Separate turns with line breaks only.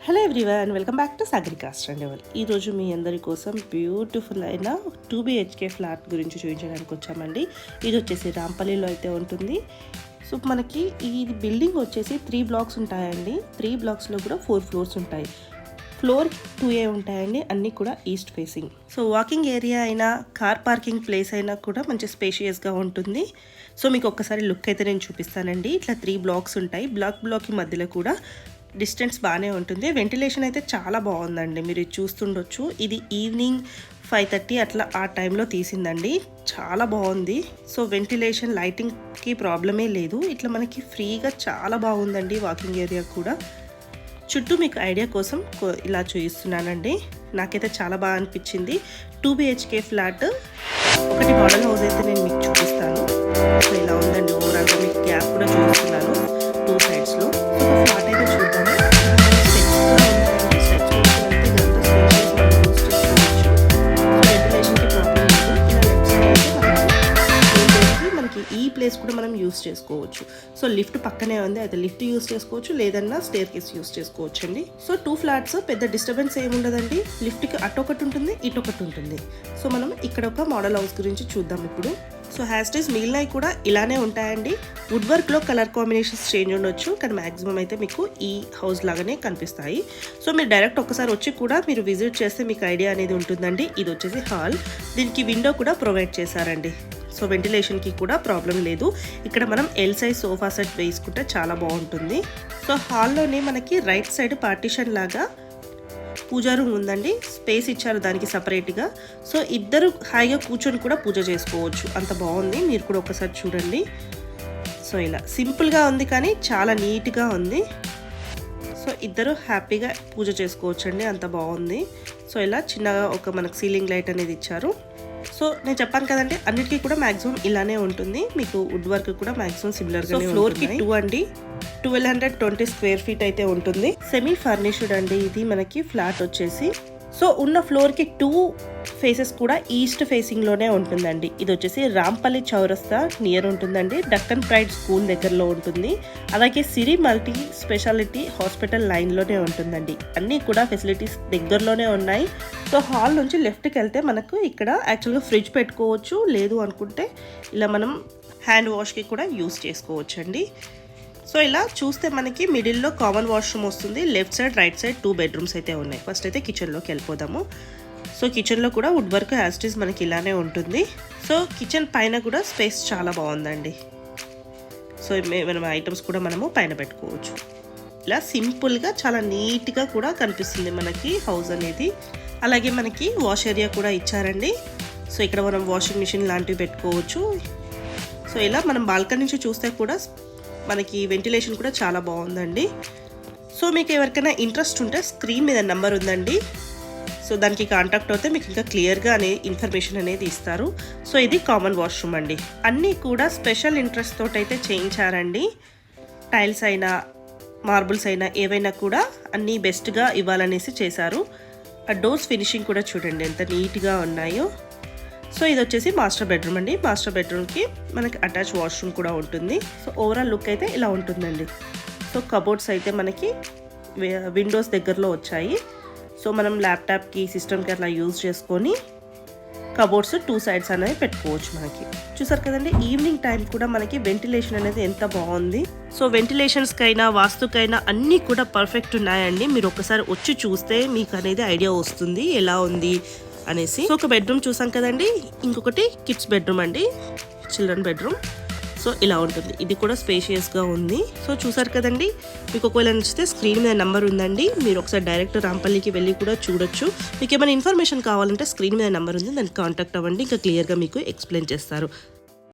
Hello everyone, welcome back to Sagaricast and eval. ఈరోజు మీ అందరి కోసం బ్యూటిఫుల్ అయిన 2 BHK ఫ్లాట్ గురించి చూపించడానికి వచ్చామండి. ఇది వచ్చేసి రాంపల్లిలో అయితే ఉంటుంది. సో మనకి ఈ బిల్డింగ్ వచ్చేసి 3 బ్లాక్స్ ఉంటాయండి. 3 బ్లాక్స్లో కూడా 4 ఫ్లోర్స్ ఉంటాయి. ఫ్లోర్ 2A ఉంటాయండి, అన్నీ కూడా east facing. So walking area అయినా కార్ పార్కింగ్ ప్లేస్ అయినా కూడా మంచి స్పేషియస్గా ఉంటుంది. సో మీకు ఒక్కసారి లుక్ అయితే నేను చూపిస్తానండి. ఇట్లా 3 బ్లాక్స్ ఉంటాయి. బ్లాక్కి మధ్యలో కూడా డిస్టెన్స్ బాగానే ఉంటుంది. వెంటిలేషన్ అయితే చాలా బాగుందండి, మీరు చూస్తుండొచ్చు. ఇది ఈవినింగ్ 5:30 అట్లా ఆ టైంలో తీసిందండి, చాలా బాగుంది. సో వెంటిలేషన్ లైటింగ్కి ప్రాబ్లమే లేదు. ఇట్లా మనకి ఫ్రీగా చాలా బాగుందండి. వాకింగ్ ఏరియా కూడా చుట్టూ మీకు ఐడియా కోసం ఇలా చూపిస్తున్నానండి. నాకైతే చాలా బాగా అనిపించింది. 2 BHK ఫ్లాట్. ఒకటి మోడల్ హౌస్ అయితే నేను మీకు చూపిస్తాను. సో ఇలా ఉందండి. ఓవరాల్గా మీకు గ్యాప్ కూడా చూపిస్తున్నాను 2 సైడ్స్లో. ఫ్లాట్ అయితే చూద్దాము. ఈ ప్లేస్ కూడా మనం యూస్ చేసుకోవచ్చు. సో లిఫ్ట్ పక్కనే ఉంది, అయితే లిఫ్ట్ యూస్ చేసుకోవచ్చు, లేదన్నా స్టేర్ కేస్ యూస్ చేసుకోవచ్చు అండి. సో 2 ఫ్లాట్స్ పెద్ద డిస్టర్బెన్స్ ఏముండదండి. లిఫ్ట్కి అటొకటి ఉంటుంది, ఇటొకటి ఉంటుంది. సో మనం ఇక్కడ ఒక మోడల్ హౌస్ గురించి చూద్దాం ఇప్పుడు. సో హ్యాస్టేజ్ మిగిలినవి కూడా ఇలానే ఉంటాయండి. వుడ్ వర్క్లో కలర్ కాంబినేషన్స్ చేంజ్ ఉండొచ్చు, కానీ మ్యాక్సిమం అయితే మీకు ఈ హౌస్ లాగానే కనిపిస్తాయి. సో మీరు డైరెక్ట్ ఒక్కసారి వచ్చి కూడా మీరు విజిట్ చేస్తే మీకు ఐడియా అనేది ఉంటుందండి. ఇది వచ్చేసి హాల్. దీనికి విండో కూడా ప్రొవైడ్ చేశారండి. సో వెంటిలేషన్కి కూడా ప్రాబ్లం లేదు. ఇక్కడ మనం ఎల్ సైజ్ సోఫా సెట్ వేసుకుంటే చాలా బాగుంటుంది. సో హాల్లోనే మనకి రైట్ సైడ్ పార్టీషన్ లాగా పూజా రూమ్ ఉందండి. స్పేస్ ఇచ్చారు దానికి సపరేట్గా. సో ఇద్దరు హాయిగా కూర్చొని కూడా పూజ చేసుకోవచ్చు, అంత బాగుంది. మీరు కూడా ఒకసారి చూడండి. సో ఇలా సింపుల్గా ఉంది కానీ చాలా నీట్గా ఉంది. సో ఇద్దరు హ్యాపీగా పూజ చేసుకోవచ్చు అండి, అంత బాగుంది. సో ఇలా చిన్నగా ఒక మనకు సీలింగ్ లైట్ అనేది ఇచ్చారు. సో నేను చెప్పాను కదండి, అన్నిటికీ కూడా మాక్సిమం ఇలానే ఉంటుంది. మీకు వుడ్ వర్క్ కూడా మాక్సిమం సిమిలర్గా. సో ఫ్లోర్కి 2 అండి, 1220 స్క్వేర్ ఫీట్ అయితే ఉంటుంది. సెమీ ఫర్నిష్డ్ అండి ఇది మనకి ఫ్లాట్ వచ్చేసి. సో ఉన్న ఫ్లోర్కి 2 ఫేసెస్ కూడా ఈస్ట్ ఫేసింగ్లోనే ఉంటుందండి. ఇది వచ్చేసి రాంపల్లి చౌరస్తా నియర్ ఉంటుందండి. డక్కన్ ప్రైడ్ స్కూల్ దగ్గరలో ఉంటుంది. అలాగే సిరి మల్టీ స్పెషాలిటీ హాస్పిటల్ లైన్లోనే ఉంటుందండి. అన్నీ కూడా ఫెసిలిటీస్ దగ్గరలోనే ఉన్నాయి. సో హాల్ నుంచి లెఫ్ట్కి వెళ్తే మనకు ఇక్కడ యాక్చువల్గా ఫ్రిడ్జ్ పెట్టుకోవచ్చు, లేదు అనుకుంటే ఇలా మనం హ్యాండ్ వాష్కి కూడా యూస్ చేసుకోవచ్చు అండి. సో ఇలా చూస్తే మనకి మిడిల్లో కామన్ వాష్రూమ్ వస్తుంది. Left side right side 2 bedrooms అయితే ఉన్నాయి. ఫస్ట్ అయితే కిచెన్లోకి వెళ్ళిపోదాము. సో కిచెన్లో కూడా వుడ్ వర్క్ యాస్టీస్ మనకి ఇలానే ఉంటుంది. సో కిచెన్ పైన కూడా స్పేస్ చాలా బాగుందండి. సో మనం ఐటమ్స్ కూడా మనము పైన పెట్టుకోవచ్చు. ఇలా సింపుల్గా చాలా నీట్గా కూడా కనిపిస్తుంది మనకి హౌస్ అనేది. అలాగే మనకి వాష్ ఏరియా కూడా ఇచ్చారండి. సో ఇక్కడ మనం వాషింగ్ మిషన్ లాంటివి పెట్టుకోవచ్చు. సో ఇలా మనం బాల్కనీ నుంచి చూస్తే కూడా మనకి వెంటిలేషన్ కూడా చాలా బాగుందండి. సో మీకు ఎవరికైనా ఇంట్రెస్ట్ ఉంటే స్క్రీన్ మీద నెంబర్ ఉందండి. సో దానికి కాంటాక్ట్ అవుతే మీకు ఇంకా క్లియర్గా ఇన్ఫర్మేషన్ అనేది ఇస్తారు. సో ఇది కామన్ వాష్రూమ్ అండి. అన్నీ కూడా స్పెషల్ ఇంట్రెస్ట్ తోటి అయితే చేయించారండి. టైల్స్ అయినా మార్బుల్స్ అయినా ఏవైనా కూడా అన్నీ బెస్ట్గా ఇవ్వాలనేసి చేశారు. ఆ డోర్స్ ఫినిషింగ్ కూడా చూడండి ఎంత నీట్గా ఉన్నాయో. సో ఇది వచ్చేసి మాస్టర్ బెడ్రూమ్ అండి. మాస్టర్ బెడ్రూమ్కి మనకి అటాచ్ వాష్రూమ్ కూడా ఉంటుంది. సో ఓవరాల్ లుక్ అయితే ఇలా ఉంటుందండి. సో కబోర్డ్స్ అయితే మనకి విండోస్ దగ్గరలో వచ్చాయి. సో మనం ల్యాప్టాప్కి సిస్టమ్కి అట్లా యూజ్ చేసుకొని కబోర్డ్స్ 2 సైడ్స్ అనేవి పెట్టుకోవచ్చు. మనకి చూసారు కదండి, ఈవినింగ్ టైం కూడా మనకి వెంటిలేషన్ అనేది ఎంత బాగుంది. సో వెంటిలేషన్స్కైనా వాస్తుకైనా అన్నీ కూడా పర్ఫెక్ట్ ఉన్నాయండి. మీరు ఒకసారి వచ్చి చూస్తే మీకు అనేది ఐడియా వస్తుంది ఎలా ఉంది అనేసి. సో ఒక బెడ్రూమ్ చూసాం కదండి, ఇంకొకటి కిడ్స్ బెడ్రూమ్ అండి, చిల్డ్రన్ బెడ్రూమ్. సో ఇలా ఉంటుంది. ఇది కూడా స్పేషియస్గా ఉంది. సో చూసారు కదండి, మీకు ఒకవేళ నచ్చితే స్క్రీన్ మీద నెంబర్ ఉందండి. మీరు ఒకసారి డైరెక్ట్ రాంపల్లికి వెళ్ళి కూడా చూడొచ్చు. మీకు ఏమైనా ఇన్ఫర్మేషన్ కావాలంటే స్క్రీన్ మీద నెంబర్ ఉంది, దానికి కాంటాక్ట్ అవ్వండి. ఇంకా క్లియర్గా మీకు ఎక్స్ప్లెయిన్ చేస్తారు.